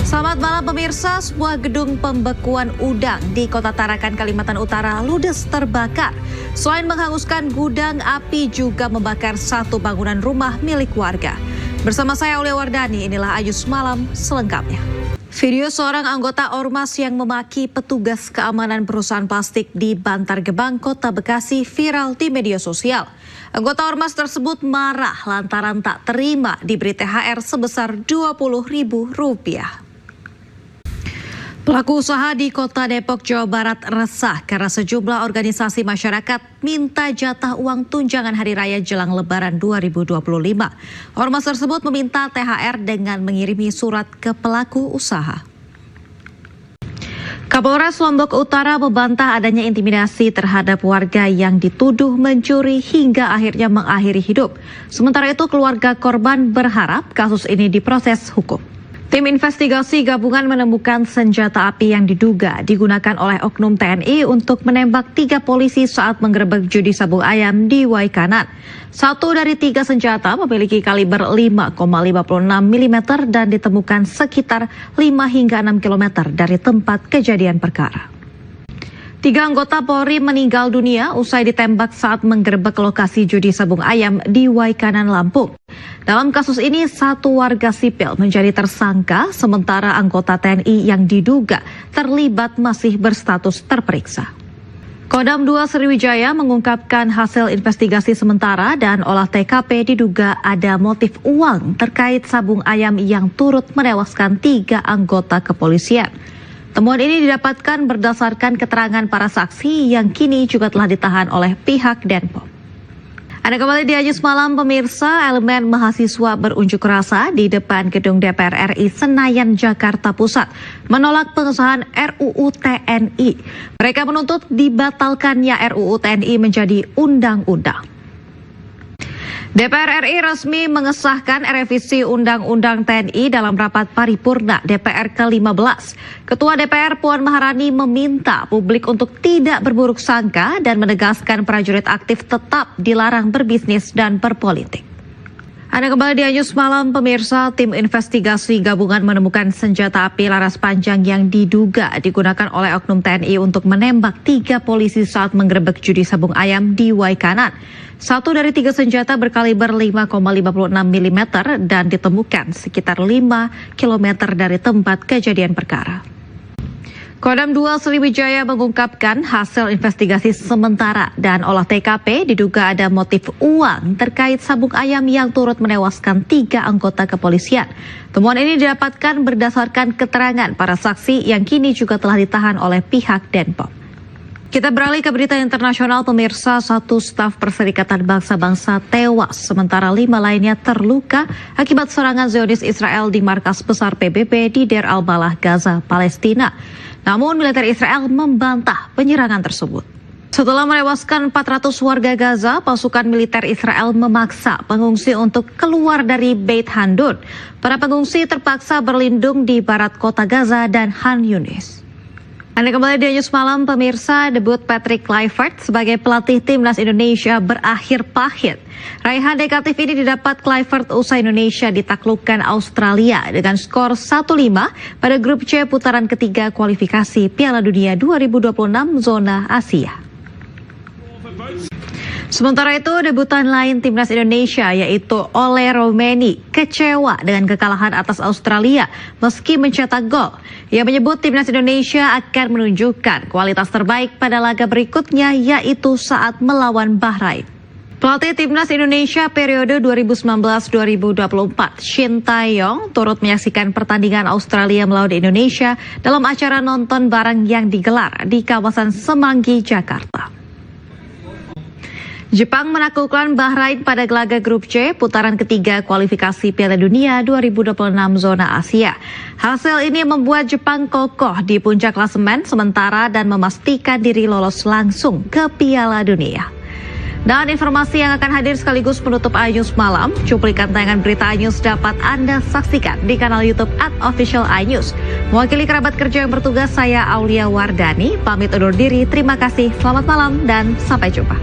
Selamat malam pemirsa, sebuah gedung pembekuan udang di Kota Tarakan, Kalimantan Utara ludes terbakar. Selain menghanguskan gudang, api juga membakar satu bangunan rumah milik warga. Bersama saya Aulia Wardani, inilah Ayus Malam selengkapnya. Video seorang anggota Ormas yang memaki petugas keamanan perusahaan plastik di Bantar Gebang, Kota Bekasi viral di media sosial. Anggota Ormas tersebut marah lantaran tak terima diberi THR sebesar Rp20.000. Pelaku usaha di Kota Depok, Jawa Barat resah karena sejumlah organisasi masyarakat minta jatah uang tunjangan Hari Raya jelang Lebaran 2025. Ormas tersebut meminta THR dengan mengirimi surat ke pelaku usaha. Kapolres Lombok Utara membantah adanya intimidasi terhadap warga yang dituduh mencuri hingga akhirnya mengakhiri hidup. Sementara itu keluarga korban berharap kasus ini diproses hukum. Tim investigasi gabungan menemukan senjata api yang diduga digunakan oleh oknum TNI untuk menembak 3 polisi saat menggerebek judi sabung ayam di Waikanan. 1 dari 3 senjata memiliki kaliber 5,56 mm dan ditemukan sekitar 5 hingga 6 km dari tempat kejadian perkara. 3 anggota Polri meninggal dunia usai ditembak saat menggerebek lokasi judi sabung ayam di Waikanan, Lampung. Dalam kasus ini, 1 warga sipil menjadi tersangka, sementara anggota TNI yang diduga terlibat masih berstatus terperiksa. Kodam 2 Sriwijaya mengungkapkan hasil investigasi sementara dan olah TKP diduga ada motif uang terkait sabung ayam yang turut menewaskan 3 anggota kepolisian. Temuan ini didapatkan berdasarkan keterangan para saksi yang kini juga telah ditahan oleh pihak Denpom. Anda kembali di Ayus Malam pemirsa, elemen mahasiswa berunjuk rasa di depan gedung DPR RI Senayan, Jakarta Pusat menolak pengesahan RUU TNI. Mereka menuntut dibatalkannya RUU TNI menjadi undang-undang. DPR RI resmi mengesahkan revisi Undang-Undang TNI dalam rapat paripurna DPR ke-15. Ketua DPR Puan Maharani meminta publik untuk tidak berburuk sangka dan menegaskan prajurit aktif tetap dilarang berbisnis dan berpolitik. Anda kembali di Ayus Malam pemirsa, tim investigasi gabungan menemukan senjata api laras panjang yang diduga digunakan oleh oknum TNI untuk menembak 3 polisi saat menggerebek judi sabung ayam di Waikanan. 1 dari 3 senjata berkaliber 5,56 mm dan ditemukan sekitar 5 km dari tempat kejadian perkara. Kodam 2 Sriwijaya mengungkapkan hasil investigasi sementara dan olah TKP diduga ada motif uang terkait sabung ayam yang turut menewaskan 3 anggota kepolisian. Temuan ini didapatkan berdasarkan keterangan para saksi yang kini juga telah ditahan oleh pihak Denpom. Kita beralih ke berita internasional pemirsa, 1 staf Perserikatan Bangsa-Bangsa tewas, sementara 5 lainnya terluka akibat serangan Zionis Israel di markas besar PBB di Deir al-Balah, Gaza, Palestina. Namun militer Israel membantah penyerangan tersebut. Setelah menewaskan 400 warga Gaza, pasukan militer Israel memaksa pengungsi untuk keluar dari Beit Handun. Para pengungsi terpaksa berlindung di barat kota Gaza dan Khan Yunis. Anda kembali di Ayus Malam pemirsa, debut Patrick Kluivert sebagai pelatih timnas Indonesia berakhir pahit. Raihan negatif ini didapat Kluivert usai Indonesia ditaklukkan Australia dengan skor 1-5 pada grup C putaran ketiga kualifikasi Piala Dunia 2026 zona Asia. Sementara itu, debutan lain timnas Indonesia yaitu Ole Romeni kecewa dengan kekalahan atas Australia meski mencetak gol. Ia menyebut timnas Indonesia akan menunjukkan kualitas terbaik pada laga berikutnya yaitu saat melawan Bahrain. Pelatih timnas Indonesia periode 2019-2024, Shin Tae-yong turut menyaksikan pertandingan Australia melawan Indonesia dalam acara nonton bareng yang digelar di kawasan Semanggi, Jakarta. Jepang menaklukkan Bahrain pada laga grup C putaran ketiga kualifikasi Piala Dunia 2026 zona Asia. Hasil ini membuat Jepang kokoh di puncak klasemen sementara dan memastikan diri lolos langsung ke Piala Dunia. Dan informasi yang akan hadir sekaligus menutup Ayus Malam, cuplikan tayangan berita iNews dapat Anda saksikan di kanal YouTube @official_iNews. Mewakili kerabat kerja yang bertugas, saya Aulia Wardani, pamit undur diri. Terima kasih, selamat malam dan sampai jumpa.